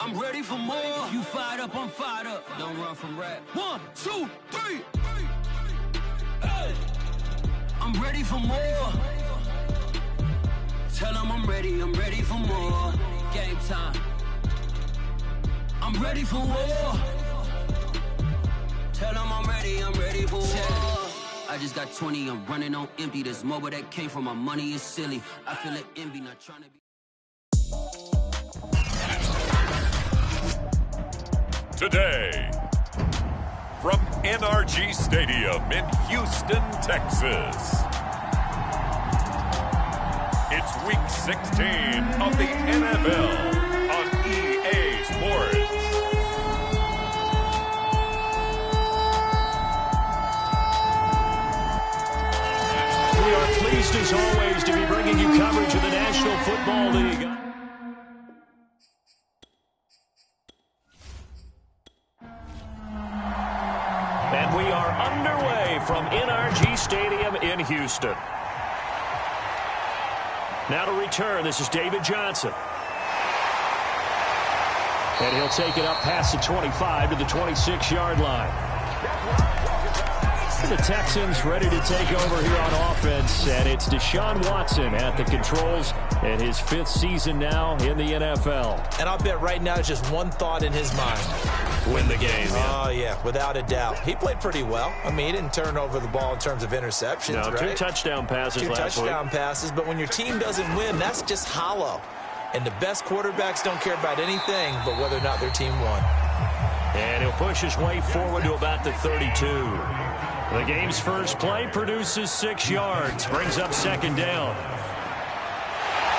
I'm ready for more. You fired up, I'm fired up. Don't run from rap. 1, 2, 3. Hey. I'm ready for more. Tell them I'm ready for more. Game time. I'm ready for war. Tell them I'm ready for war. I just got 20, I'm running on empty. This mobile that came from my money is silly. I feel it envy, not trying to be. Today, from NRG Stadium in Houston, Texas, it's Week 16 of the NFL on EA Sports. We are pleased, as always, to be bringing you coverage of the National Football League. And we are underway from NRG Stadium in Houston. Now to return, this is David Johnson. And he'll take it up past the 25 to the 26-yard line. The Texans ready to take over here on offense, and it's Deshaun Watson at the controls in his 5th season now in the NFL. And I'll bet right now just one thought in his mind. Win the game. Oh, yeah, without a doubt. He played pretty well. I mean, he didn't turn over the ball in terms of interceptions, no, right? 2 touchdown passes last week. 2 touchdown passes, but when your team doesn't win, that's just hollow. And the best quarterbacks don't care about anything but whether or not their team won. And he'll push his way forward to about the 32. The game's first play produces 6 yards, brings up 2nd down.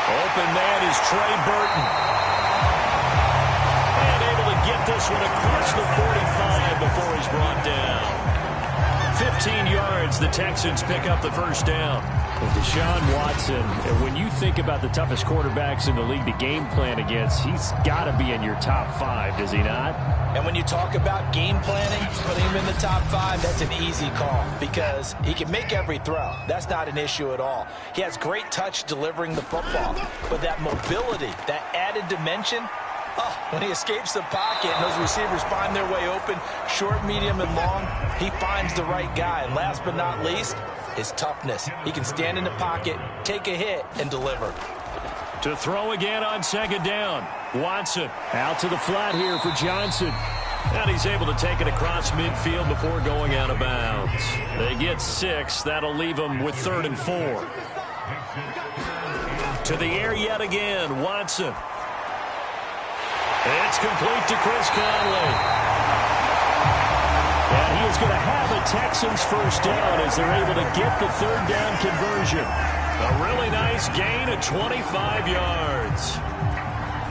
Open man is Trey Burton. And able to get this one across the 45 before he's brought down. 15 yards, the Texans pick up the 1st down. And Deshaun Watson, when you think about the toughest quarterbacks in the league to game plan against, he's got to be in your top 5, does he not? And when you talk about game planning, putting him in the top 5, that's an easy call because he can make every throw. That's not an issue at all. He has great touch delivering the football, but that mobility, that added dimension, when he escapes the pocket and those receivers find their way open, short, medium, and long, he finds the right guy. And last but not least, his toughness. He can stand in the pocket, take a hit, and deliver. To throw again on 2nd down. Watson out to the flat here for Johnson. And he's able to take it across midfield before going out of bounds. They get 6. That'll leave them with 3rd and 4. To the air yet again. Watson. It's complete to Chris Conley. And he is going to have a Texans 1st down as they're able to get the 3rd down conversion. A really nice gain of 25 yards.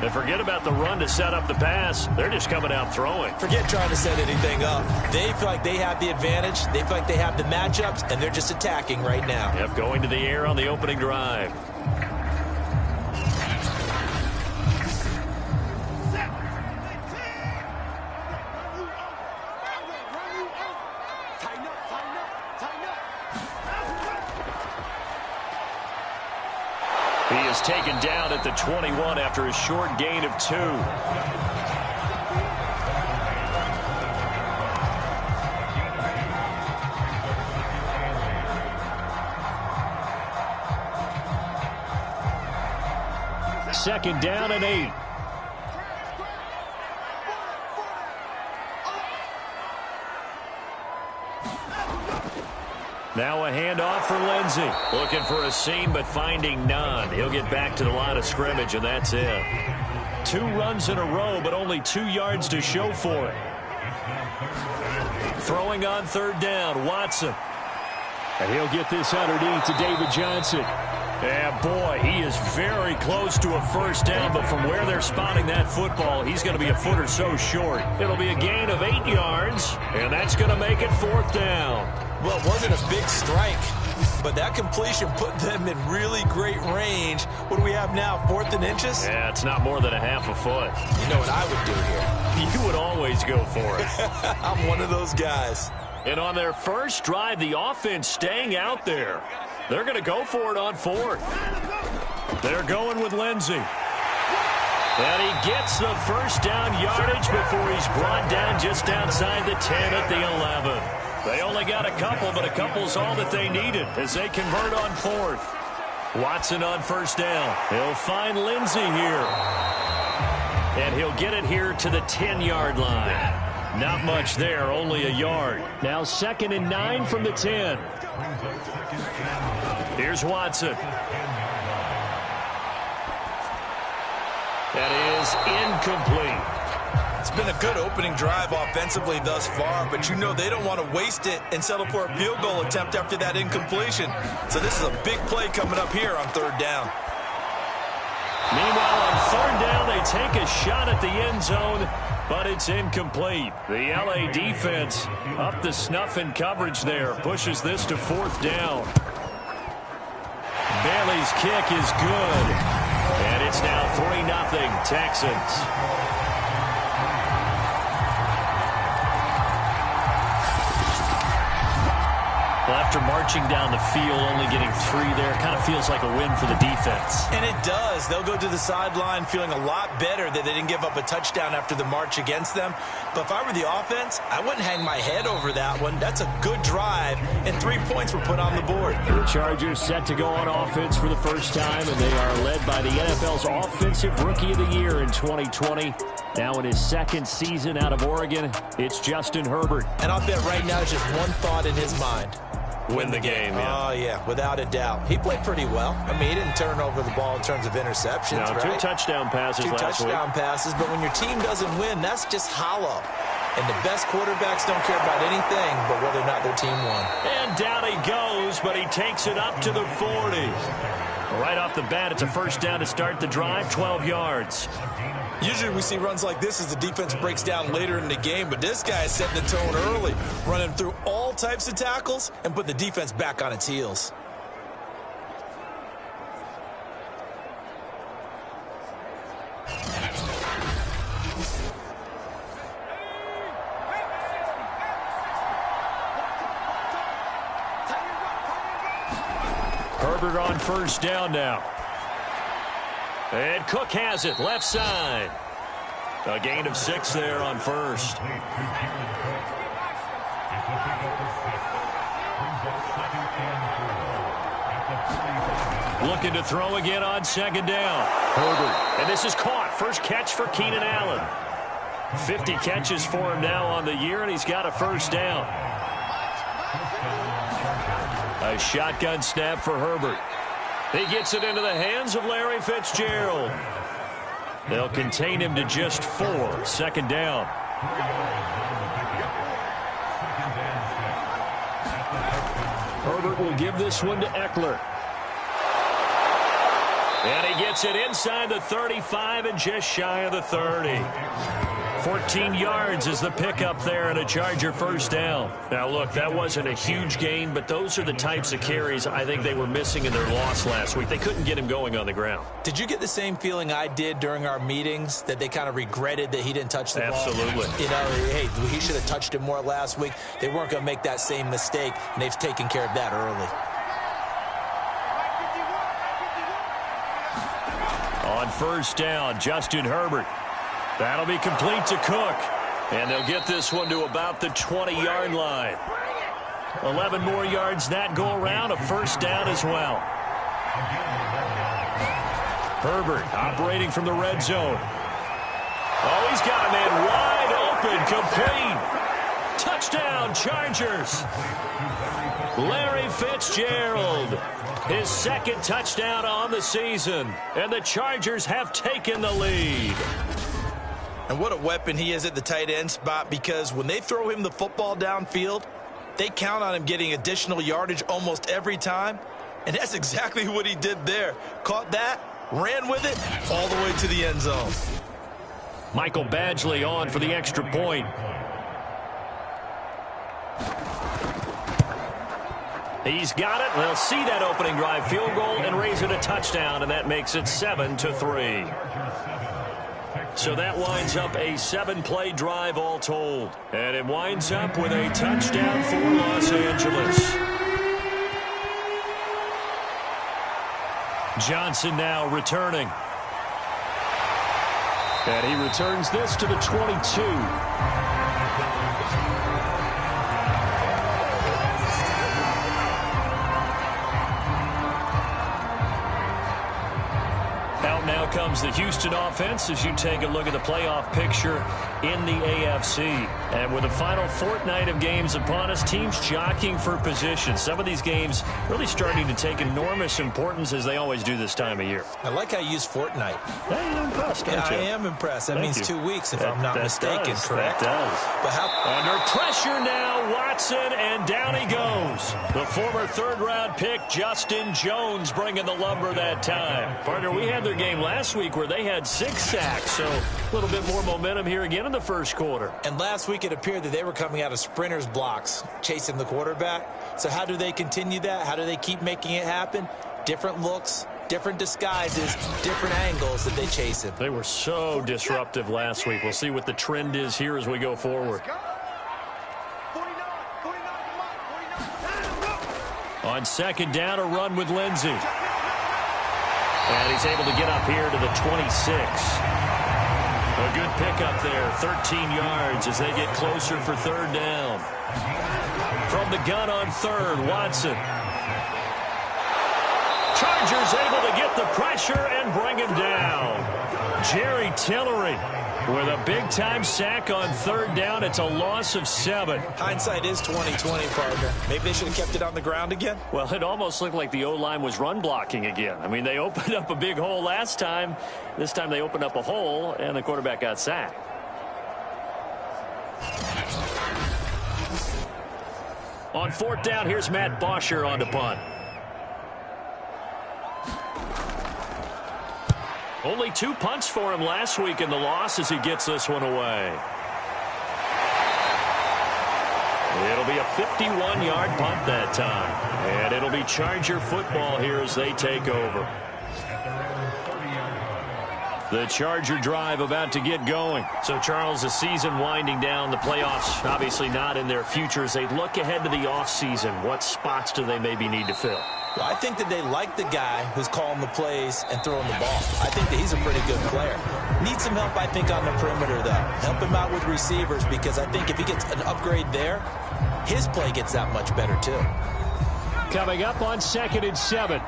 And forget about the run to set up the pass. They're just coming out throwing. Forget trying to set anything up. They feel like they have the advantage. They feel like they have the matchups, and they're just attacking right now. Yep, going to the air on the opening drive. He is taken down at the 21 after a short gain of 2. Second down and 8. Now a handoff for Lindsey. Looking for a seam, but finding none. He'll get back to the line of scrimmage, and that's it. 2 runs in a row, but only 2 yards to show for it. Throwing on 3rd down, Watson. And he'll get this underneath to David Johnson. Yeah, boy, he is very close to a 1st down, but from where they're spotting that football, he's going to be a foot or so short. It'll be a gain of 8 yards, and that's going to make it 4th down. Well, it wasn't a big strike, but that completion put them in really great range. What do we have now, 4th and inches? Yeah, it's not more than a half a foot. You know what I would do here? You would always go for it. I'm one of those guys. And on their first drive, the offense staying out there. They're going to go for it on 4th. They're going with Lindsey. And he gets the first down yardage before he's brought down just outside the 10 at the 11. They only got a couple, but a couple's all that they needed as they convert on fourth. Watson on first down. He'll find Lindsey here. And he'll get it here to the 10-yard line. Not much there, only a yard. Now 2nd and 9 from the 10. Here's Watson. That is incomplete. It's been a good opening drive offensively thus far, but you know they don't want to waste it and settle for a field goal attempt after that incompletion. So this is a big play coming up here on 3rd down. Meanwhile, on 3rd down, they take a shot at the end zone, but it's incomplete. The LA defense up the snuff in coverage there, pushes this to 4th down. Bailey's kick is good, and it's now 3-0 Texans. Well, after marching down the field, only getting 3 there, kind of feels like a win for the defense. And it does. They'll go to the sideline feeling a lot better that they didn't give up a touchdown after the march against them. But if I were the offense, I wouldn't hang my head over that one. That's a good drive, and 3 points were put on the board. The Chargers set to go on offense for the first time, and they are led by the NFL's Offensive Rookie of the Year in 2020. Now in his 2nd season out of Oregon, it's Justin Herbert. And I'll bet right now it's just one thought in his mind. Win the game, yeah. Oh, yeah, without a doubt. He played pretty well. I mean, he didn't turn over the ball in terms of interceptions, no, right? 2 touchdown passes last week. 2 touchdown passes, but when your team doesn't win, that's just hollow. And the best quarterbacks don't care about anything but whether or not their team won. And down he goes, but he takes it up to the 40. Right off the bat, it's a first down to start the drive, 12 yards. Usually we see runs like this as the defense breaks down later in the game, but this guy is setting the tone early, running through all types of tackles and put the defense back on its heels. Herbert on first down now. And Cook has it, left side. A gain of 6 there on first. Looking to throw again on 2nd down. Herbert, and this is caught. First catch for Keenan Allen. 50 catches for him now on the year, and he's got a first down. A shotgun snap for Herbert. He gets it into the hands of Larry Fitzgerald. They'll contain him to just 4. 2nd down. Herbert will give this one to Eckler. And he gets it inside the 35 and just shy of the 30. 14 yards is the pickup there and a Charger first down. Now, look, that wasn't a huge gain, but those are the types of carries I think they were missing in their loss last week. They couldn't get him going on the ground. Did you get the same feeling I did during our meetings, that they kind of regretted that he didn't touch the ball? Absolutely. You know, hey, he should have touched it more last week. They weren't going to make that same mistake, and they've taken care of that early. On first down, Justin Herbert. That'll be complete to Cook. And they'll get this one to about the 20-yard line. 11 more yards that go around, a first down as well. Herbert operating from the red zone. Oh, he's got a man wide open, complete. Touchdown, Chargers. Larry Fitzgerald. His 2nd touchdown on the season. And the Chargers have taken the lead. And what a weapon he is at the tight end spot, because when they throw him the football downfield, they count on him getting additional yardage almost every time. And that's exactly what he did there. Caught that, ran with it, all the way to the end zone. Michael Badgley on for the extra point. He's got it. They'll see that opening drive field goal and raise it a touchdown, and that makes it 7-3. So that winds up a 7-play drive all told. And it winds up with a touchdown for Los Angeles. Johnson now returning. And he returns this to the 22. Now comes the Houston offense as you take a look at the playoff picture in the AFC. And with the final fortnight of games upon us, teams jockeying for position. Some of these games really starting to take enormous importance as they always do this time of year. I like how you use fortnight. You're impressed, aren't you? I am impressed. That means 2 weeks if I'm not mistaken, correct? That does. But under pressure now, Watson, and down he goes. The former third-round pick, Justin Jones, bringing the lumber that time. Partner, we had their game last week where they had 6 sacks, so a little bit more momentum here again in the first quarter. And last week it appeared that they were coming out of sprinters blocks, chasing the quarterback. So how do they continue that? How do they keep making it happen? Different looks, different disguises, different angles that they chase him. They were so disruptive last week. We'll see what the trend is here as we go forward. On second down, a run with Lindsey. And he's able to get up here to the 26. A good pickup there, 13 yards as they get closer for third down. From the gun on third, Watson. Chargers able to get the pressure and bring him down. Jerry Tillery with a big-time sack on third down. It's a loss of 7. Hindsight is 20/20, partner. Maybe they should have kept it on the ground again. Well, it almost looked like the O-line was run blocking again. I mean, they opened up a big hole last time. This time they opened up a hole, and the quarterback got sacked. On fourth down, here's Matt Bosher on the punt. Only 2 punts for him last week in the loss as he gets this one away. It'll be a 51-yard punt that time. And it'll be Charger football here as they take over. The Charger drive about to get going. So, Charles, the season winding down, the playoffs obviously not in their future. As they look ahead to the offseason, what spots do they maybe need to fill? Well, I think that they like the guy who's calling the plays and throwing the ball. I think that he's a pretty good player. Needs some help, I think, on the perimeter, though. Help him out with receivers because I think if he gets an upgrade there, his play gets that much better, too. Coming up on 2nd and 7.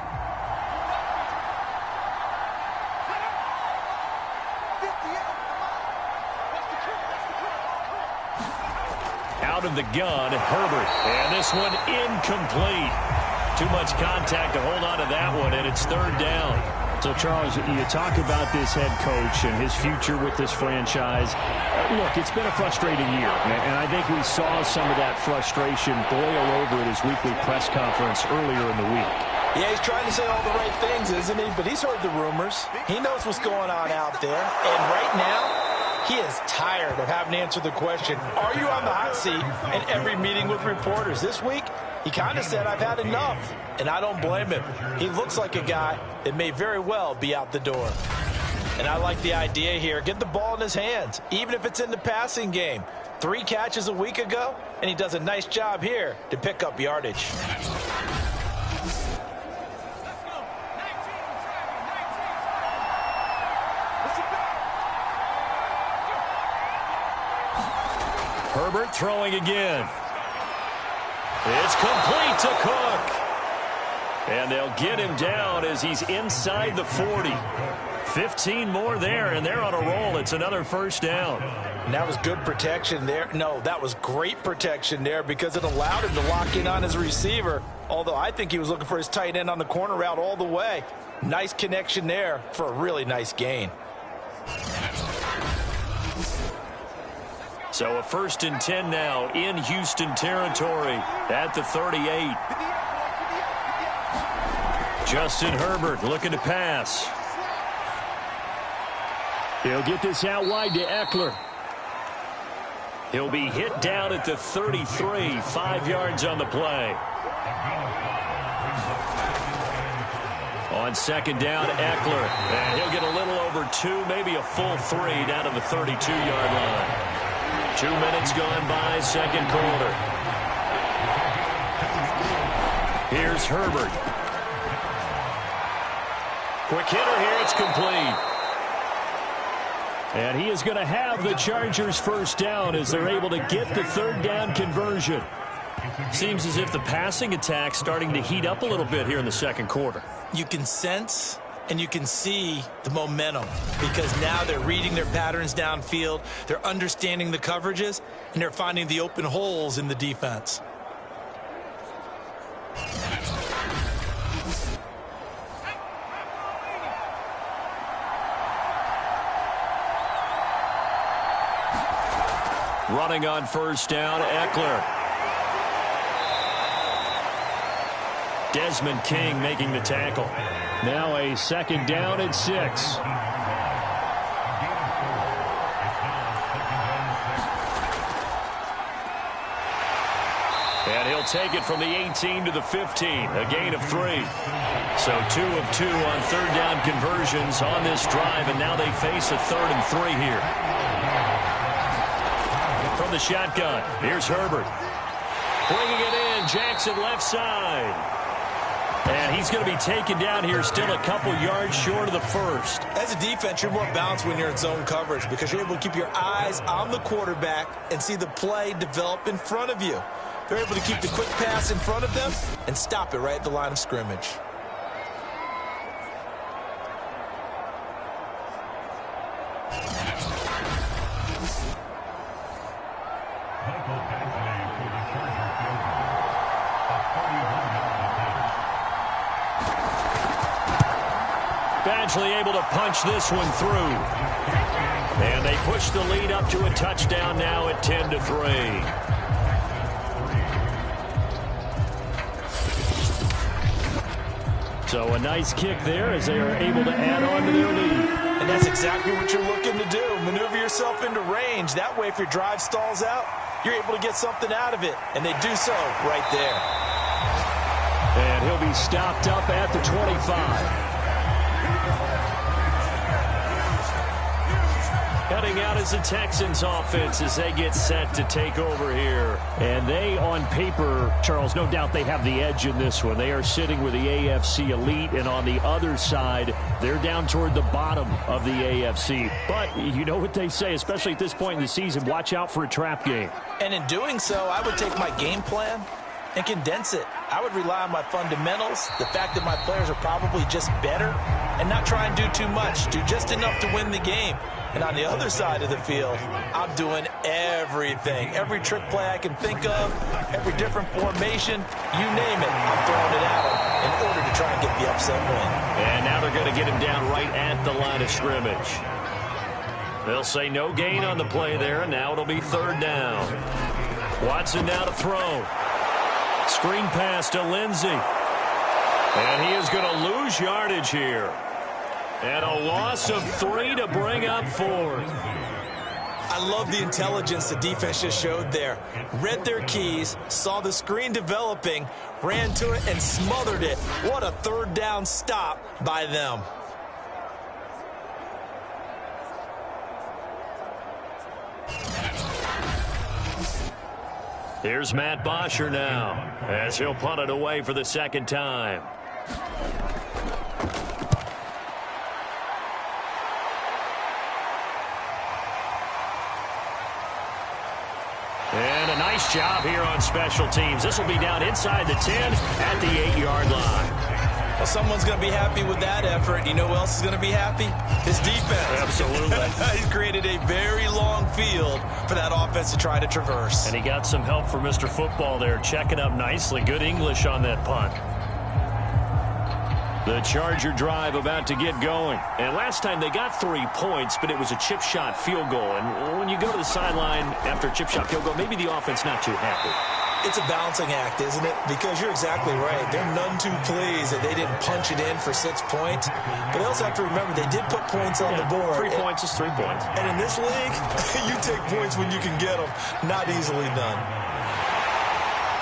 Out of the gun, Herbert. And this one incomplete. Too much contact to hold on to that one, and it's third down. So, Charles, you talk about this head coach and his future with this franchise. Look, it's been a frustrating year, and I think we saw some of that frustration boil over at his weekly press conference earlier in the week. Yeah, he's trying to say all the right things, isn't he? But he's heard the rumors. He knows what's going on out there. And right now, he is tired of having to answer the question, are you on the hot seat in every meeting with reporters? This week, he kind of said, I've had enough, and I don't blame him. He looks like a guy that may very well be out the door. And I like the idea here. Get the ball in his hands, even if it's in the passing game. 3 catches a week ago, and he does a nice job here to pick up yardage. Herbert throwing again. It's complete to Cook. And they'll get him down as he's inside the 40. 15 more there, and they're on a roll. It's another first down. And that was good protection there. No, that was great protection there because it allowed him to lock in on his receiver, although I think he was looking for his tight end on the corner route all the way. Nice connection there for a really nice gain. So a 1st and 10 now in Houston territory at the 38. Justin Herbert looking to pass. He'll get this out wide to Eckler. He'll be hit down at the 33, 5 yards on the play. On second down, Eckler. And he'll get a little over 2, maybe a full 3 down to the 32-yard line. 2 minutes gone by, second quarter. Here's Herbert. Quick hitter here, it's complete. And he is going to have the Chargers first down as they're able to get the third down conversion. Seems as if the passing attack's starting to heat up a little bit here in the second quarter. You can sense and you can see the momentum because now they're reading their patterns downfield, they're understanding the coverages, and they're finding the open holes in the defense. Running on first down, Eckler. Desmond King making the tackle. Now a second down and 6. And he'll take it from the 18 to the 15, a gain of 3. So 2 of 2 on third down conversions on this drive, and now they face a 3rd and 3 here. From the shotgun, here's Herbert. Bringing it in, Jackson left side. And he's going to be taken down here, still a couple yards short of the first. As a defense, you're more balanced when you're in zone coverage because you're able to keep your eyes on the quarterback and see the play develop in front of you. They're able to keep the quick pass in front of them and stop it right at the line of scrimmage. Badgley able to punch this one through. And they push the lead up to a touchdown now at 10-3. So a nice kick there as they are able to add on to their lead. And that's exactly what you're looking to do. Maneuver yourself into range. That way, if your drive stalls out, you're able to get something out of it. And they do so right there. And he'll be stopped up at the 25. Heading out as the Texans offense as they get set to take over here. And they, on paper, Charles, no doubt they have the edge in this one. They are sitting with the AFC elite, and on the other side, they're down toward the bottom of the AFC. But you know what they say, especially at this point in the season, watch out for a trap game. And in doing so, I would take my game plan and condense it. I would rely on my fundamentals, the fact that my players are probably just better, and not try and do too much, do just enough to win the game. And on the other side of the field, I'm doing everything. Every trick play I can think of, every different formation, you name it, I'm throwing it at them in order to try and get the upset win. And now they're going to get him down right at the line of scrimmage. They'll say no gain on the play there, and now it'll be third down. Watson now to throw. Screen pass to Lindsey. And he is going to lose yardage here. And a loss of 3 to bring up 4. I love the intelligence the defense just showed there. Read their keys, saw the screen developing, ran to it, and smothered it. What a third down stop by them. Here's Matt Bosher now as he'll punt it away for the second time. And a nice job here on special teams. This will be down inside the 10 at the 8-yard line. Well, someone's going to be happy with that effort. You know who else is going to be happy? His defense. Absolutely. He's created a very long field for that offense to try to traverse. And he got some help from Mr. Football there, checking up nicely. Good English on that punt. The Charger drive about to get going. And last time they got 3 points, but it was a chip shot field goal. And when you go to the sideline after a chip shot field goal, maybe the offense not too happy. It's a balancing act, isn't it? Because you're exactly right. They're none too pleased that they didn't punch it in for 6 points. But they also have to remember they did put points on the board. 3 points is 3 points. And in this league, you take points when you can get them. Not easily done.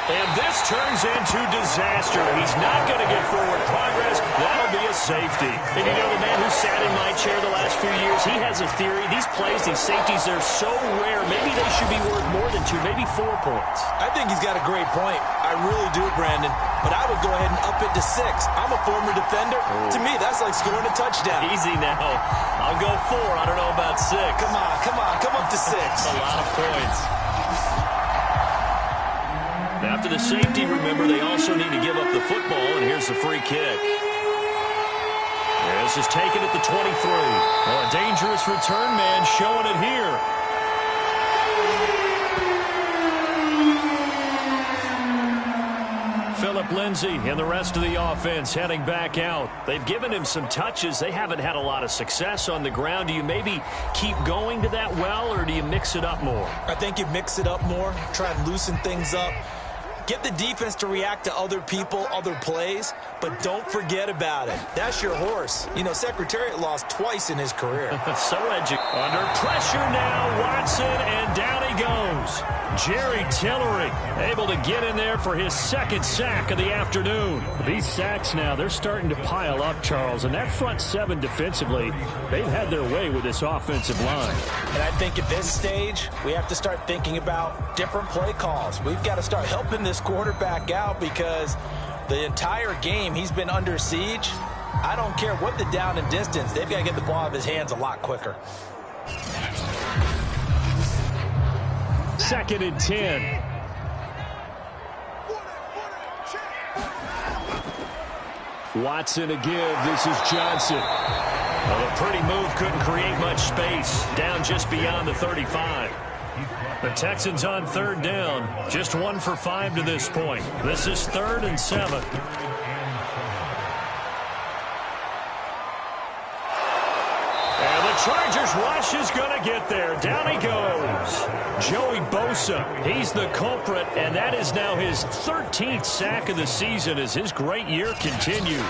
And this turns into disaster. He's not going to get forward progress. That'll be a safety. And you know, the man who sat in my chair the last few years, he has a theory. These plays, these safeties, they're so rare. Maybe they should be worth more than 2, maybe 4 points. I think he's got a great point. I really do, Brandon. But I would go ahead and up it to 6. I'm a former defender. To me, that's like scoring a touchdown. Easy now. I'll go 4. I don't know about 6. Come on. Come up to 6. That's a lot of points. After the safety, remember, they also need to give up the football, and here's the free kick. This is taken at the 23. Oh, a dangerous return man showing it here. Philip Lindsay and the rest of the offense heading back out. They've given him some touches. They haven't had a lot of success on the ground. Do you maybe keep going to that well, or do you mix it up more? I think you mix it up more, try and loosen things up. Get the defense to react to other people, other plays, but don't forget about it. That's your horse. You know, Secretariat lost twice in his career. So educated. Under pressure now, Watson, and down he goes. Jerry Tillery able to get in there for his 2nd sack of the afternoon. These sacks now, they're starting to pile up, Charles, and that front 7 defensively, they've had their way with this offensive line. And I think at this stage, we have to start thinking about different play calls. We've got to start helping this quarterback out because the entire game he's been under siege. I don't care what the down and distance. They've got to get the ball out of his hands a lot quicker. 2nd and 10. Watson a give. This is Johnson. Well, a pretty move, couldn't create much space. Down just beyond the 35. The Texans on 3rd down. Just 1 for 5 to this point. This is 3rd and 7. Chargers rush is going to get there. Down he goes. Joey Bosa, he's the culprit, and that is now his 13th sack of the season as his great year continues.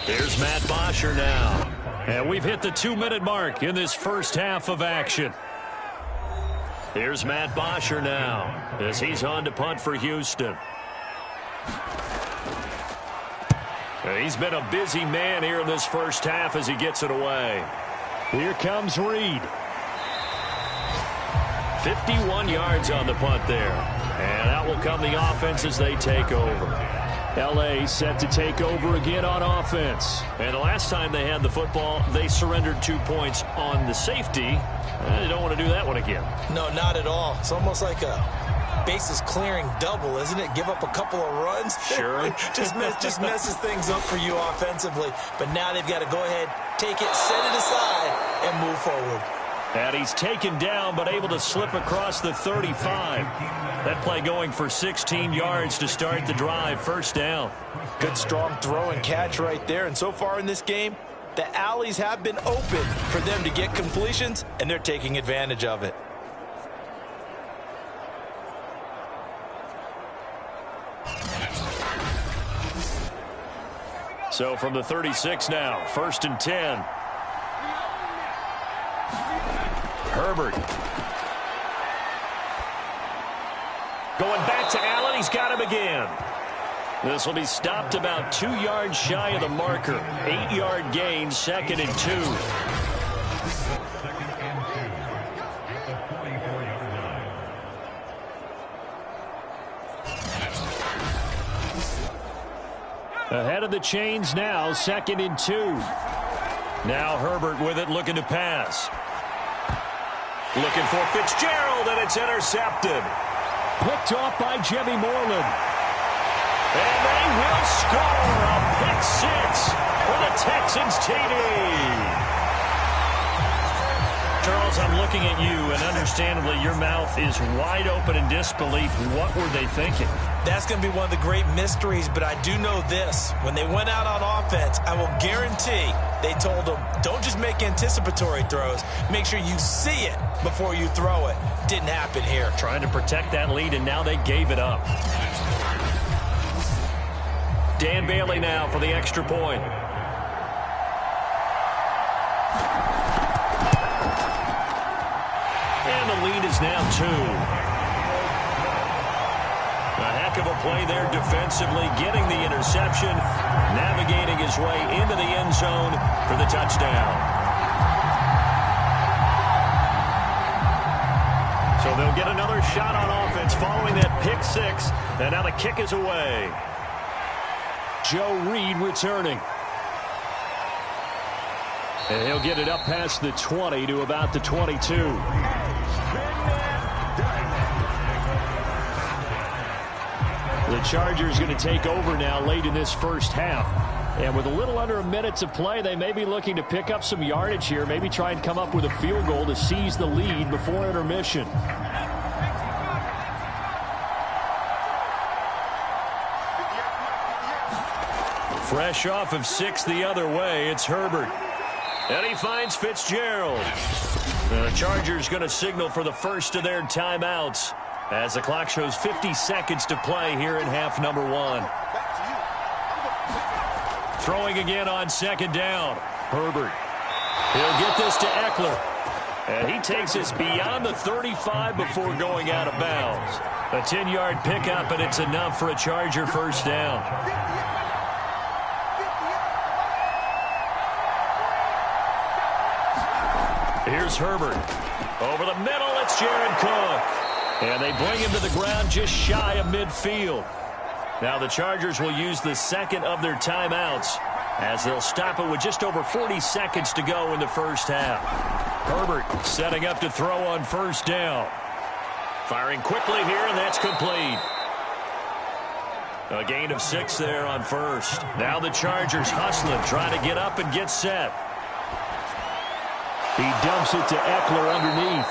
Here's Matt Bosher now. And we've hit the 2-minute mark in this first half of action. Here's Matt Bosher now as he's on to punt for Houston. He's been a busy man here in this first half as he gets it away. Here comes Reed. 51 yards on the punt there. And out will come the offense as they take over. L.A. set to take over again on offense. And the last time they had the football, they surrendered 2 points on the safety. They don't want to do that one again. No, not at all. It's almost like a bases clearing double, isn't it? Give up a couple of runs. Sure. just messes things up for you offensively. But now they've got to go ahead, take it, set it aside, and move forward. And he's taken down, but able to slip across the 35. That play going for 16 yards to start the drive. First down. Good strong throw and catch right there. And so far in this game, the alleys have been open for them to get completions, and they're taking advantage of it. So from the 36 now, 1st and 10. Herbert. Going back to Allen. He's got him again. This will be stopped about 2 yards shy of the marker. 8-yard gain, 2nd and 2. Ahead of the chains now, 2nd and 2. Now Herbert with it, looking to pass. Looking for Fitzgerald, and it's intercepted. Picked off by Jimmy Moreland. And they will score a pick 6 for the Texans TD. Charles, I'm looking at you, and understandably, your mouth is wide open in disbelief. What were they thinking? That's going to be one of the great mysteries, but I do know this. When they went out on offense, I will guarantee they told them, don't just make anticipatory throws. Make sure you see it before you throw it. Didn't happen here. Trying to protect that lead, and now they gave it up. Dan Bailey now for the extra point. And the lead is now 2. A heck of a play there defensively, getting the interception, navigating his way into the end zone for the touchdown. So they'll get another shot on offense following that pick 6, and now the kick is away. Joe Reed returning. And he'll get it up past the 20 to about the 22. The Chargers going to take over now late in this first half. And with a little under a minute to play, they may be looking to pick up some yardage here, maybe try and come up with a field goal to seize the lead before intermission. Fresh off of 6 the other way, it's Herbert. And he finds Fitzgerald. The Chargers going to signal for the first of their timeouts as the clock shows 50 seconds to play here in half number 1. Throwing again on second down. Herbert. He'll get this to Eckler. And he takes us beyond the 35 before going out of bounds. A 10-yard pickup, and it's enough for a Charger first down. Here's Herbert. Over the middle, it's Jared Cook. And they bring him to the ground just shy of midfield. Now the Chargers will use the second of their timeouts as they'll stop it with just over 40 seconds to go in the first half. Herbert setting up to throw on first down. Firing quickly here, and that's complete. A gain of 6 there on first. Now the Chargers hustling, trying to get up and get set. He dumps it to Eckler underneath.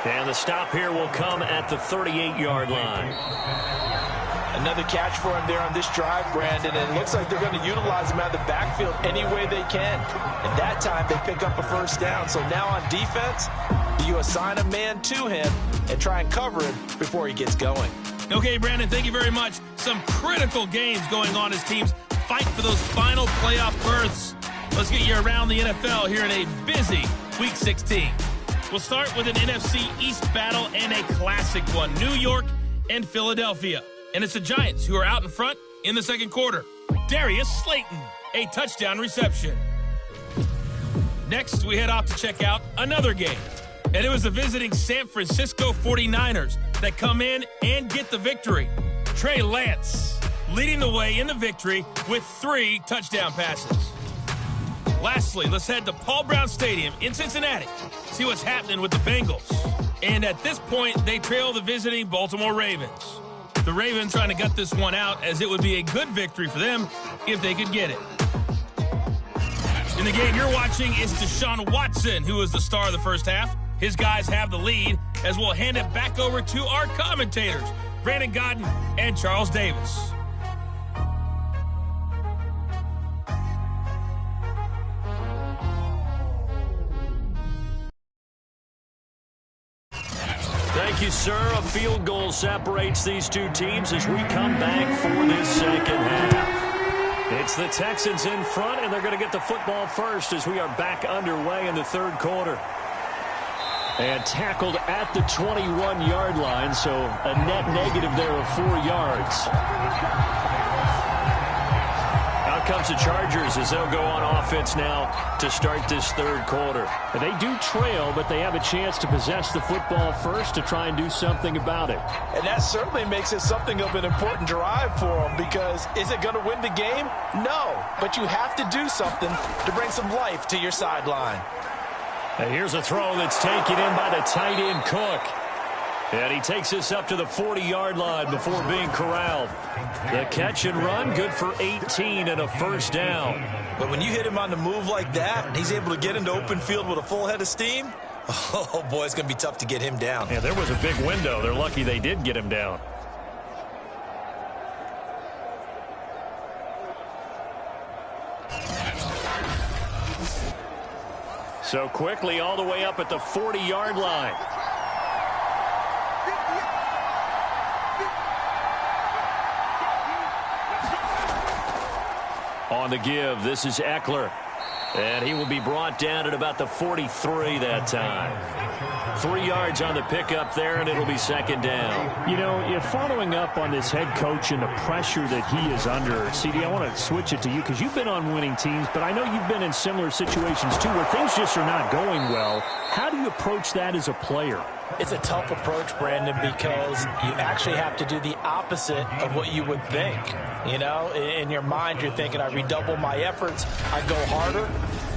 And the stop here will come at the 38-yard line. Another catch for him there on this drive, Brandon, and it looks like they're going to utilize him out of the backfield any way they can. And that time they pick up a first down. So now on defense, you assign a man to him and try and cover him before he gets going. Okay, Brandon, thank you very much. Some critical games going on as teams fight for those final playoff berths. Let's get you around the NFL here in a busy Week 16. We'll start with an NFC East battle and a classic one, New York and Philadelphia. And it's the Giants who are out in front in the second quarter. Darius Slayton, a touchdown reception. Next, we head off to check out another game. And it was the visiting San Francisco 49ers that come in and get the victory. Trey Lance leading the way in the victory with 3 touchdown passes. Lastly, let's head to Paul Brown Stadium in Cincinnati, see what's happening with the Bengals. And at this point, they trail the visiting Baltimore Ravens. The Ravens trying to gut this one out, as it would be a good victory for them if they could get it. In the game you're watching is Deshaun Watson, who was the star of the first half. His guys have the lead, as we'll hand it back over to our commentators, Brandon Godden and Charles Davis. Thank you, sir. A field goal separates these two teams as we come back for this second half. It's the Texans in front, and they're going to get the football first as we are back underway in the third quarter. And tackled at the 21-yard line, so a net negative there of 4 yards. Out comes the Chargers as they'll go on offense now to start this third quarter. And they do trail, but they have a chance to possess the football first to try and do something about it. And that certainly makes it something of an important drive for them, because is it going to win the game? No, but you have to do something to bring some life to your sideline. And here's a throw that's taken in by the tight end Cook. And he takes this up to the 40-yard line before being corralled. The catch and run, good for 18 and a first down. But when you hit him on the move like that, and he's able to get into open field with a full head of steam, oh, boy, it's going to be tough to get him down. Yeah, there was a big window. They're lucky they did get him down. So quickly all the way up at the 40-yard line. On the give, this is Eckler. And he will be brought down at about the 43 that time. 3 yards on the pickup there, and it'll be second down. You know, if following up on this head coach and the pressure that he is under, CD, I want to switch it to you because you've been on winning teams, but I know you've been in similar situations too where things just are not going well. How do you approach that as a player? It's a tough approach, Brandon, because you actually have to do the opposite of what you would think. You know, in your mind, you're thinking, I redouble my efforts, I go harder.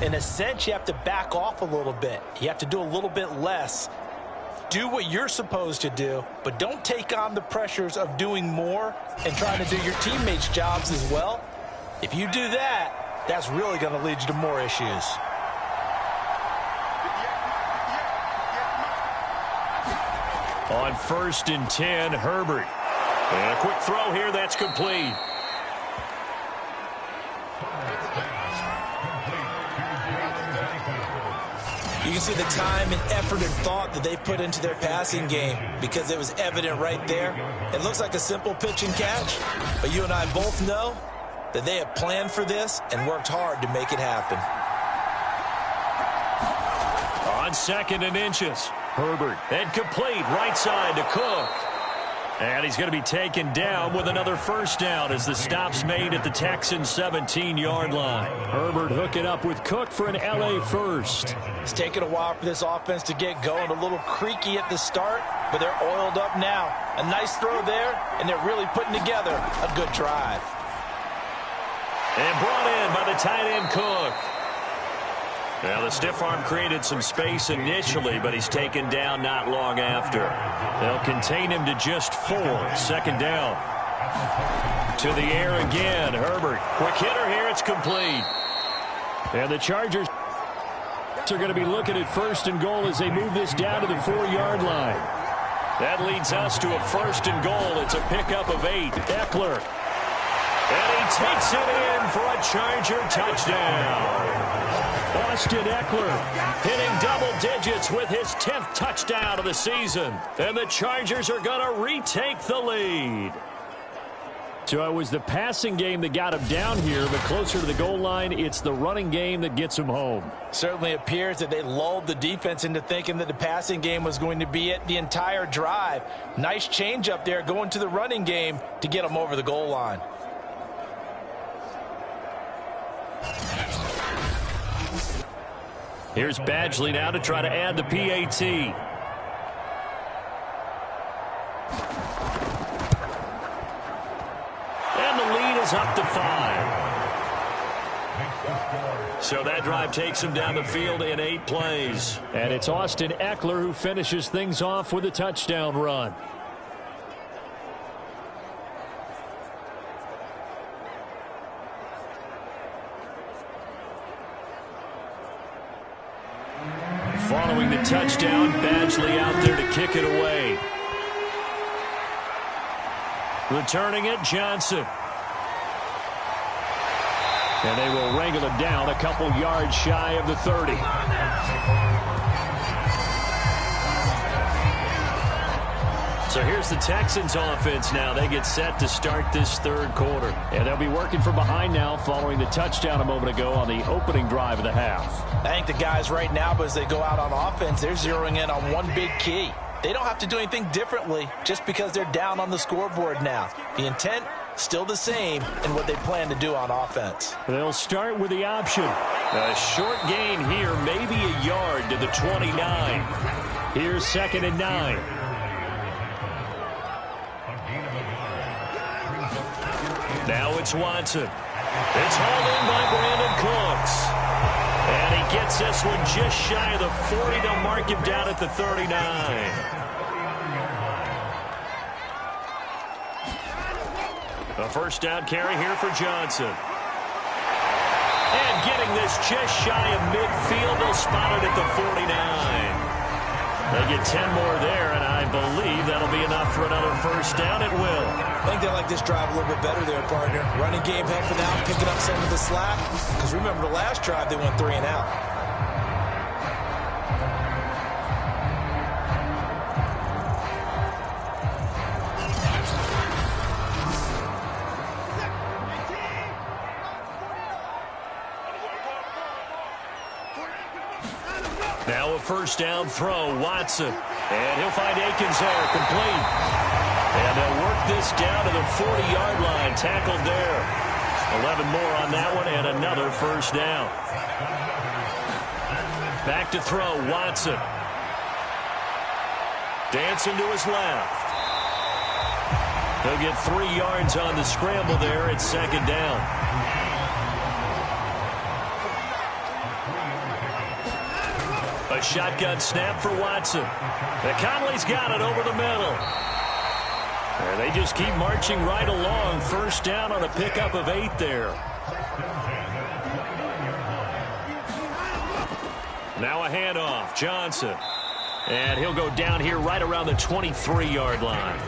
In a sense, you have to back off a little bit. You have to do a little bit less. Do what you're supposed to do, but don't take on the pressures of doing more and trying to do your teammates' jobs as well. If you do that, that's really going to lead you to more issues. On 1st and 10, Herbert. And a quick throw here, that's complete. You can see the time and effort and thought that they put into their passing game because it was evident right there. It looks like a simple pitch and catch, but you and I both know that they have planned for this and worked hard to make it happen. On 2nd and inches, Herbert. And complete, right side to Cook. And he's going to be taken down with another first down as the stop's made at the Texans' 17-yard line. Herbert hooking up with Cook for an LA first. It's taken a while for this offense to get going. A little creaky at the start, but they're oiled up now. A nice throw there, and they're really putting together a good drive. And brought in by the tight end Cook. Now, the stiff arm created some space initially, but he's taken down not long after. They'll contain him to just 4. 2nd down. To the air again, Herbert. Quick hitter here, it's complete. And the Chargers are going to be looking at 1st and goal as they move this down to the 4-yard line. That leads us to a 1st and goal. It's a pickup of 8. Eckler. And he takes it in for a Charger touchdown. Austin Eckler hitting double digits with his 10th touchdown of the season. And the Chargers are going to retake the lead. So it was the passing game that got him down here, but closer to the goal line, it's the running game that gets him home. Certainly appears that they lulled the defense into thinking that the passing game was going to be it the entire drive. Nice change up there going to the running game to get them over the goal line. Here's Badgley now to try to add the PAT. And the lead is up to 5. So that drive takes him down the field in 8 plays. And it's Austin Eckler who finishes things off with a touchdown run. Following the touchdown, Badgley out there to kick it away. Returning it, Johnson. And they will wrangle him down a couple yards shy of the 30. So here's the Texans offense now. They get set to start this 3rd quarter. And they'll be working from behind now following the touchdown a moment ago on the opening drive of the half. I think the guys right now, as they go out on offense, they're zeroing in on one big key. They don't have to do anything differently just because they're down on the scoreboard now. The intent, still the same in what they plan to do on offense. They'll start with the option. A short gain here, maybe a yard to the 29. Here's 2nd and 9. Now it's Watson. It's hauled in by Brandon Cooks. And he gets this one just shy of the 40 to mark him down at the 39. A first down carry here for Johnson. And getting this just shy of midfield, they'll spot it at the 49. They get 10 more there, and I believe that'll be enough for another first down. It will. I think they like this drive a little bit better there, partner. Running game helping out, picking up some of the slack. Because remember the last drive, they went 3 and out. Now a first down throw, Watson. And he'll find Akins there, complete. And they'll work this down to the 40-yard line, tackled there. 11 more on that one, and another first down. Back to throw, Watson. Dancing to his left. He'll get 3 yards on the scramble there at second down. A shotgun snap for Watson. Conley's got it over the middle. And they just keep marching right along. First down on a pickup of 8 there. Now a handoff. Johnson. And he'll go down here right around the 23-yard line.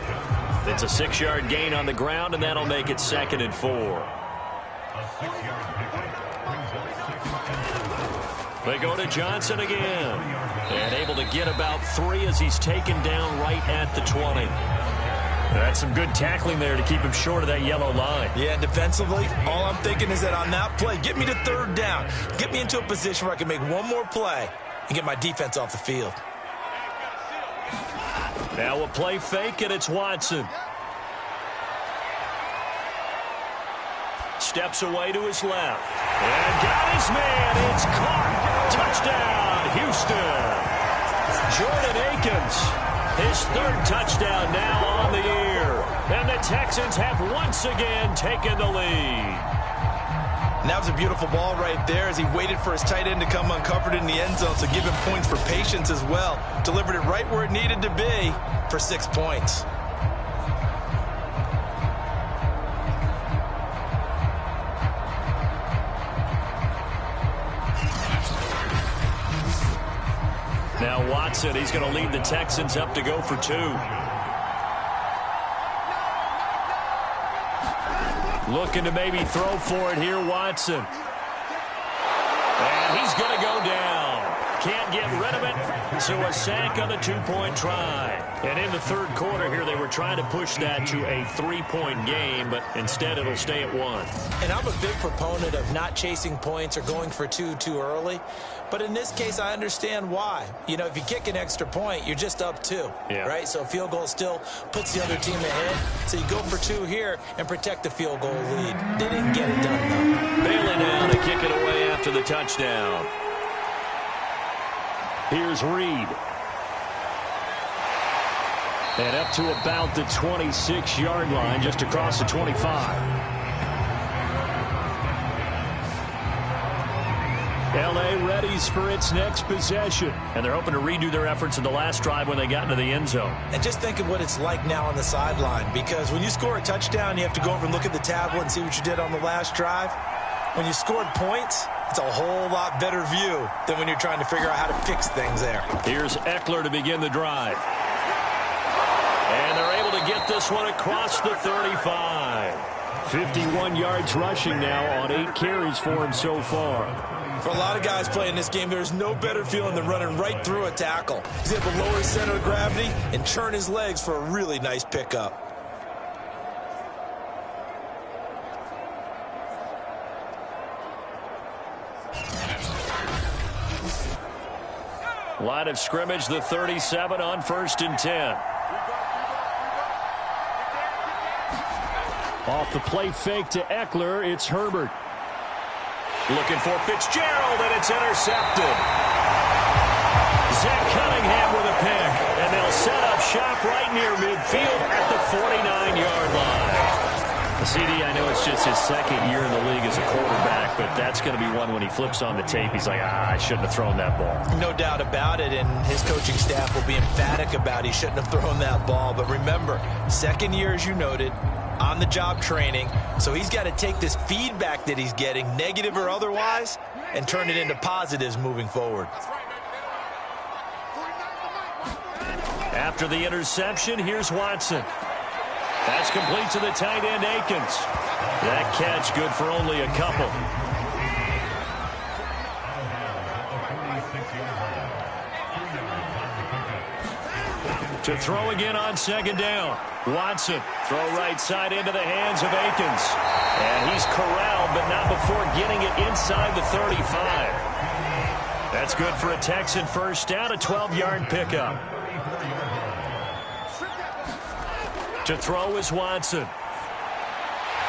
It's a 6-yard gain on the ground, and that'll make it 2nd and 4. They go to Johnson again. And able to get about 3 as he's taken down right at the 20. That's some good tackling there to keep him short of that yellow line. Yeah, defensively, all I'm thinking is that on that play, get me to 3rd down. Get me into a position where I can make one more play and get my defense off the field. Now a play fake, and it's Watson. Steps away to his left. And got his man. It's caught. Touchdown, Houston. Jordan Akins, his 3rd touchdown now on the year. And the Texans have once again taken the lead. And that was a beautiful ball right there as he waited for his tight end to come uncovered in the end zone, so give him points for patience as well. Delivered it right where it needed to be for 6 points. Now Watson, he's going to lead the Texans up to go for 2. Looking to maybe throw for it here, Watson. And he's going to go down. Can't get rid of it. So a sack on the 2-point try. And in the 3rd quarter here, they were trying to push that to a 3-point game, but instead it'll stay at 1. And I'm a big proponent of not chasing points or going for 2 too early. But in this case, I understand why. You know, if you kick an extra point, you're just up 2, right? So a field goal still puts the other team ahead. So you go for 2 here and protect the field goal lead. They didn't get it done, though. Bailey now to kick it away after the touchdown. Here's Reed. And up to about the 26-yard line, just across the 25. L.A. readies for its next possession. And they're hoping to redo their efforts in the last drive when they got into the end zone. And just think of what it's like now on the sideline, because when you score a touchdown, you have to go over and look at the tablet and see what you did on the last drive. When you scored points, it's a whole lot better view than when you're trying to figure out how to fix things there. Here's Eckler to begin the drive. And they're able to get this one across the 35. 51 yards rushing now on 8 carries for him so far. For a lot of guys playing this game, there's no better feeling than running right through a tackle. He's able to lower his center of gravity and turn his legs for a really nice pickup. Line of scrimmage, the 37 on 1st and 10. Off the play fake to Eckler, it's Herbert. Looking for Fitzgerald, and it's intercepted. Zach Cunningham with a pick, and they'll set up shop right near midfield at the 49-yard line. CD, I know it's just his 2nd year in the league as a quarterback, but that's going to be one when he flips on the tape. He's like, I shouldn't have thrown that ball. No doubt about it, and his coaching staff will be emphatic about he shouldn't have thrown that ball. But remember, 2nd year, as you noted, on-the-job training, so he's got to take this feedback that he's getting, negative or otherwise, and turn it into positives moving forward. After the interception, here's Watson. That's complete to the tight end, Akins. That catch good for only a couple. To throw again on 2nd down. Watson, throw right side into the hands of Akins. And he's corralled, but not before getting it inside the 35. That's good for a Texan first down, a 12-yard pickup. To throw is Watson.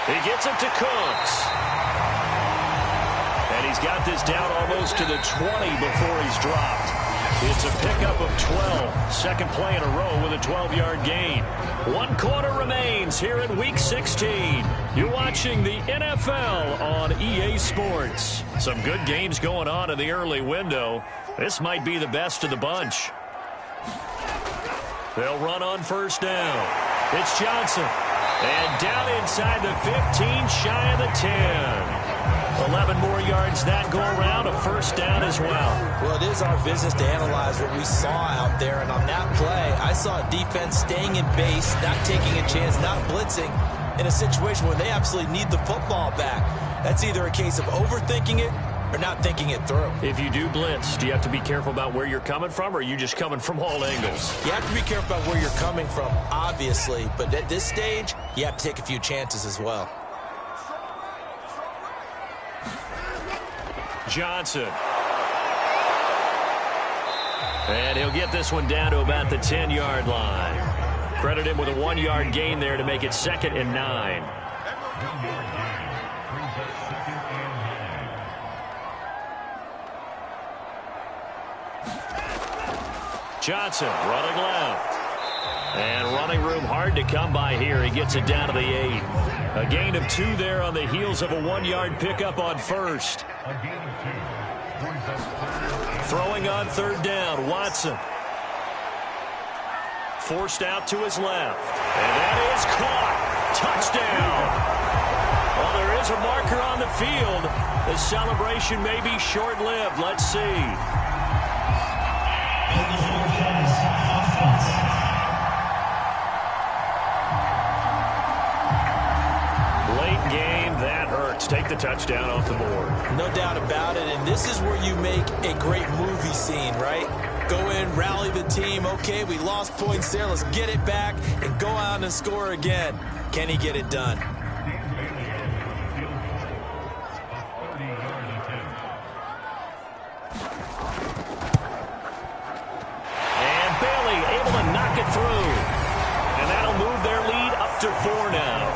He gets it to Cooks. And he's got this down almost to the 20 before he's dropped. It's a pickup of 12. Second play in a row with a 12-yard gain. 1 quarter remains here in Week 16. You're watching the NFL on EA Sports. Some good games going on in the early window. This might be the best of the bunch. They'll run on first down. It's Johnson. And down inside the 15, shy of the 10. 11 more yards that go around, a first down as well. Well, it is our business to analyze what we saw out there, and on that play, I saw a defense staying in base, not taking a chance, not blitzing, in a situation where they absolutely need the football back. That's either a case of overthinking it or not thinking it through. If you do blitz, do you have to be careful about where you're coming from, or are you just coming from all angles? You have to be careful about where you're coming from, obviously, but at this stage, you have to take a few chances as well. Johnson. And he'll get this one down to about the 10-yard line. Credit him with a 1-yard gain there to make it 2nd and 9. Johnson running left. And running room hard to come by here. He gets it down to the 8. A gain of 2 there on the heels of a 1-yard pickup on first. Throwing on third down, Watson. Forced out to his left. And that is caught. Touchdown. Well, there is a marker on the field. The celebration may be short-lived. Let's see. Late game, that hurts. Take the touchdown off the board. No doubt about it, and this is where you make a great movie scene, right? Go in, rally the team. Okay, we lost points there. Let's get it back and go out and score again. Can he get it done? And Bailey able to knock it through. And that'll move their lead up to 4 now.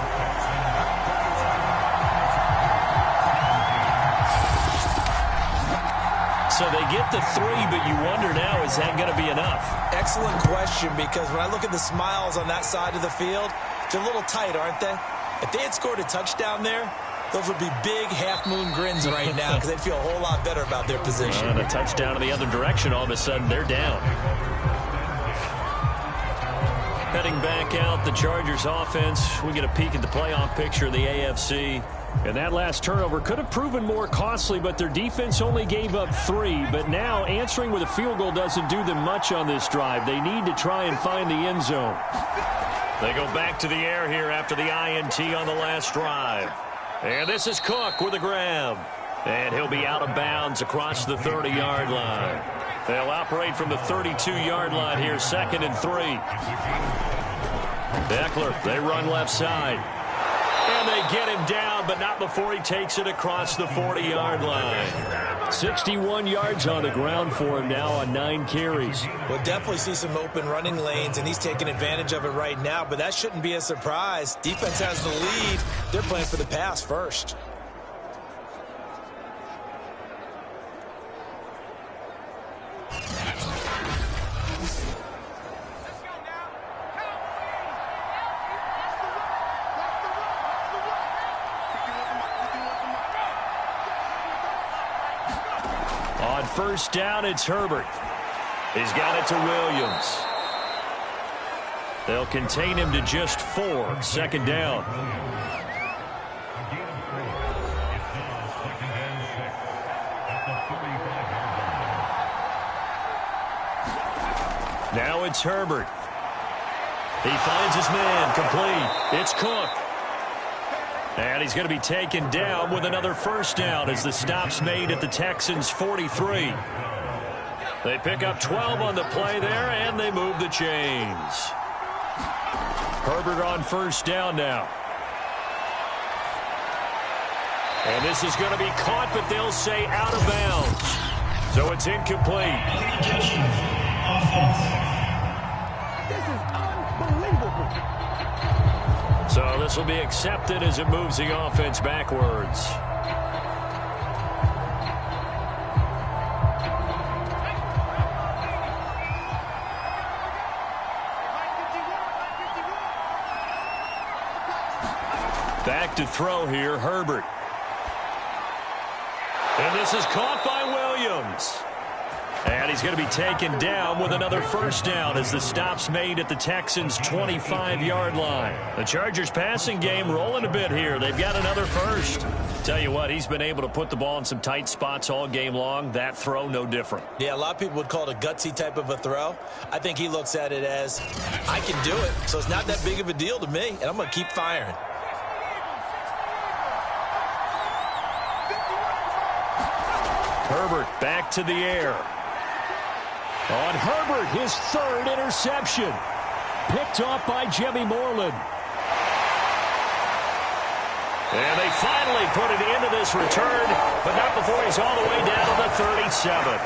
So they get the 3, but you wonder now, is that going to be enough? Excellent question, because when I look at the smiles on that side of the field, they're a little tight, aren't they? If they had scored a touchdown there, those would be big half-moon grins right now because they'd feel a whole lot better about their position. And a touchdown in the other direction, all of a sudden they're down. Heading back out, the Chargers offense. We get a peek at the playoff picture of the AFC. And that last turnover could have proven more costly, but their defense only gave up 3. But now answering with a field goal doesn't do them much on this drive. They need to try and find the end zone. They go back to the air here after the INT on the last drive. And this is Cook with a grab. And he'll be out of bounds across the 30-yard line. They'll operate from the 32-yard line here, 2nd and 3. Eckler, they run left side. And they get him down, but not before he takes it across the 40-yard line. 61 yards on the ground for him now on 9 carries. We'll definitely see some open running lanes, and he's taking advantage of it right now, but that shouldn't be a surprise. Defense has the lead. They're playing for the pass first. On first down, it's Herbert. He's got it to Williams. They'll contain him to just 4. 2nd down. Now it's Herbert. He finds his man, complete. It's Cook. And he's going to be taken down with another first down as the stop's made at the Texans' 43. They pick up 12 on the play there, and they move the chains. Herbert on first down now. And this is going to be caught, but they'll say out of bounds. So it's incomplete. So this will be accepted as it moves the offense backwards. Back to throw here, Herbert. And this is caught by Williams. And he's going to be taken down with another first down as the stop's made at the Texans' 25-yard line. The Chargers' passing game rolling a bit here. They've got another first. Tell you what, he's been able to put the ball in some tight spots all game long. That throw, no different. Yeah, a lot of people would call it a gutsy type of a throw. I think he looks at it as, I can do it, so it's not that big of a deal to me, and I'm going to keep firing. Herbert back to the air. On Herbert, his third interception. Picked off by Jimmy Moreland. And they finally put it into this return, but not before he's all the way down to the 37.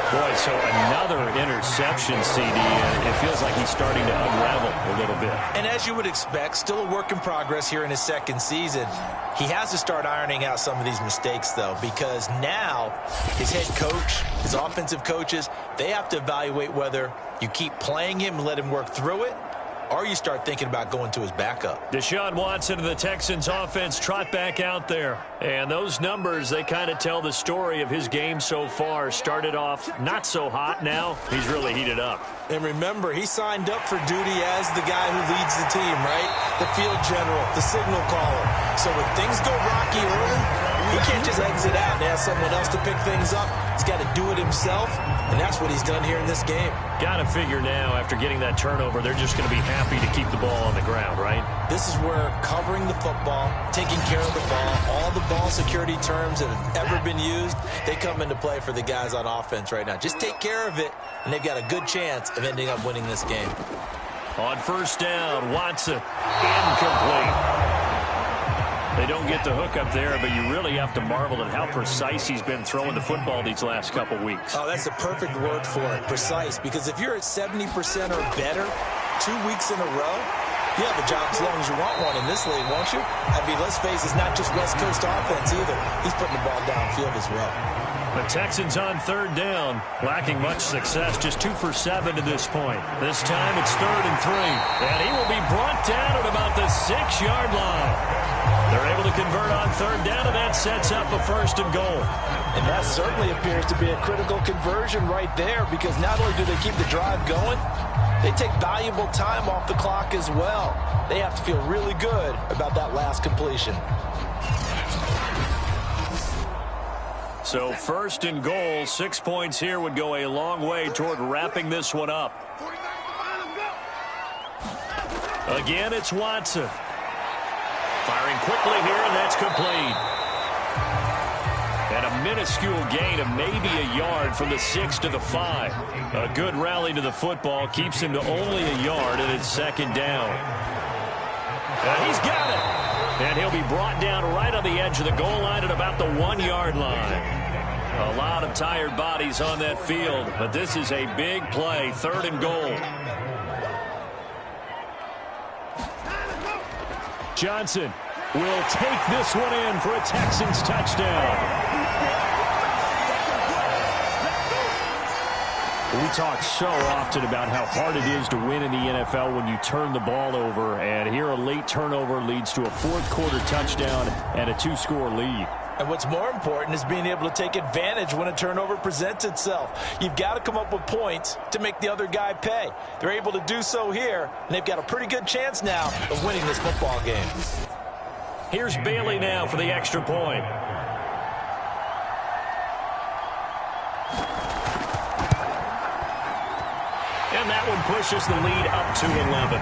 Boy, so another interception, CD, and it feels like he's starting to unravel a little bit. And as you would expect, still a work in progress here in his second season. He has to start ironing out some of these mistakes, though, because now his head coach, his offensive coaches, they have to evaluate whether you keep playing him and let him work through it, or you start thinking about going to his backup. Deshaun Watson of the Texans offense trot back out there. And those numbers, they kind of tell the story of his game so far. Started off not so hot. Now he's really heated up. And remember, he signed up for duty as the guy who leads the team, right? The field general, the signal caller. So when things go rocky early, he can't just exit out and ask someone else to pick things up. He's got to do it himself, and that's what he's done here in this game. Got to figure now, after getting that turnover, they're just going to be happy to keep the ball on the ground, right? This is where covering the football, taking care of the ball, all the ball security terms that have ever been used, they come into play for the guys on offense right now. Just take care of it, and they've got a good chance of ending up winning this game. On first down, Watson, incomplete. They don't get the hook up there, but you really have to marvel at how precise he's been throwing the football these last couple weeks. Oh, that's a perfect word for it, precise, because if you're at 70% or better 2 weeks in a row, you have a job as long as you want one in this league, won't you? I mean, let's face it, it's not just West Coast offense either. He's putting the ball downfield as well. The Texans on third down, lacking much success, just 2 for 7 to this point. This time it's 3rd and 3, and he will be brought down at about the 6-yard line. They're able to convert on third down, and that sets up a 1st and goal. And that certainly appears to be a critical conversion right there, because not only do they keep the drive going, they take valuable time off the clock as well. They have to feel really good about that last completion. So 1st and goal, 6 points here would go a long way toward wrapping this one up. Again, it's Watson. Firing quickly here, and that's complete. And a minuscule gain of maybe a yard from the 6 to the 5. A good rally to the football keeps him to only a yard, and it's 2nd down. And he's got it. And he'll be brought down right on the edge of the goal line at about the 1-yard line. A lot of tired bodies on that field, but this is a big play, 3rd and goal. Johnson will take this one in for a Texans touchdown. We talk so often about how hard it is to win in the NFL when you turn the ball over, and here a late turnover leads to a 4th-quarter touchdown and a 2-score lead. And what's more important is being able to take advantage when a turnover presents itself. You've got to come up with points to make the other guy pay. They're able to do so here, and they've got a pretty good chance now of winning this football game. Here's Bailey now for the extra point. And that one pushes the lead up to 11.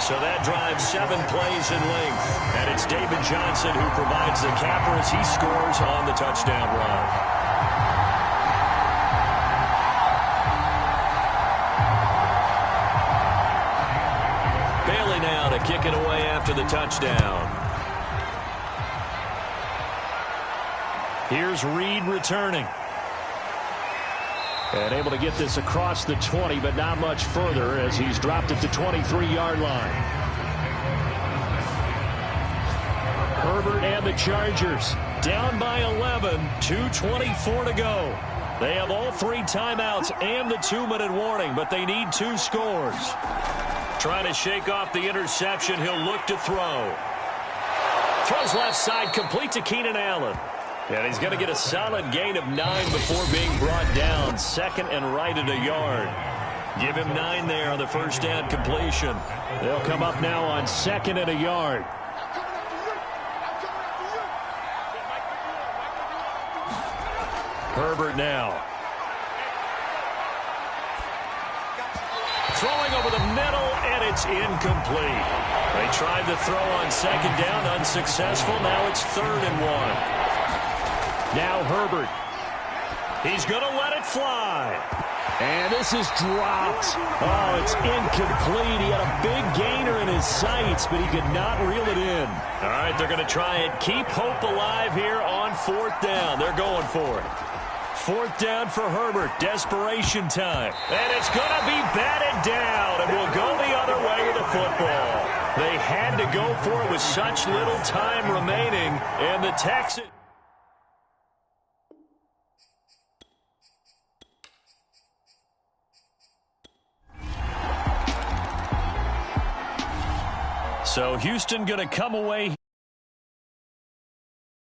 So that drives 7 plays in length. And it's David Johnson who provides the capper as he scores on the touchdown run. Bailey now to kick it away after the touchdown. Here's Reed returning. And able to get this across the 20, but not much further as he's dropped it to 23-yard line. Herbert and the Chargers down by 11, 2:24 to go. They have all 3 timeouts and the 2-minute warning, but they need 2 scores. Trying to shake off the interception, he'll look to throw. Throws left side, complete to Keenan Allen. And he's going to get a solid gain of 9 before being brought down. Second and right at a yard. Give him 9 there on the first down completion. They'll come up now on 2nd and a yard. Herbert now. Throwing over the middle, and it's incomplete. They tried to throw on 2nd down, unsuccessful. Now it's 3rd and 1. Now Herbert. He's going to let it fly. And this is dropped. Oh, it's incomplete. He had a big gainer in his sights, but he could not reel it in. All right, they're going to try and keep hope alive here on 4th down. They're going for it. 4th down for Herbert. Desperation time. And it's going to be batted down, and we'll go the other way with the football. They had to go for it with such little time remaining, and the Texans... So Houston going to come away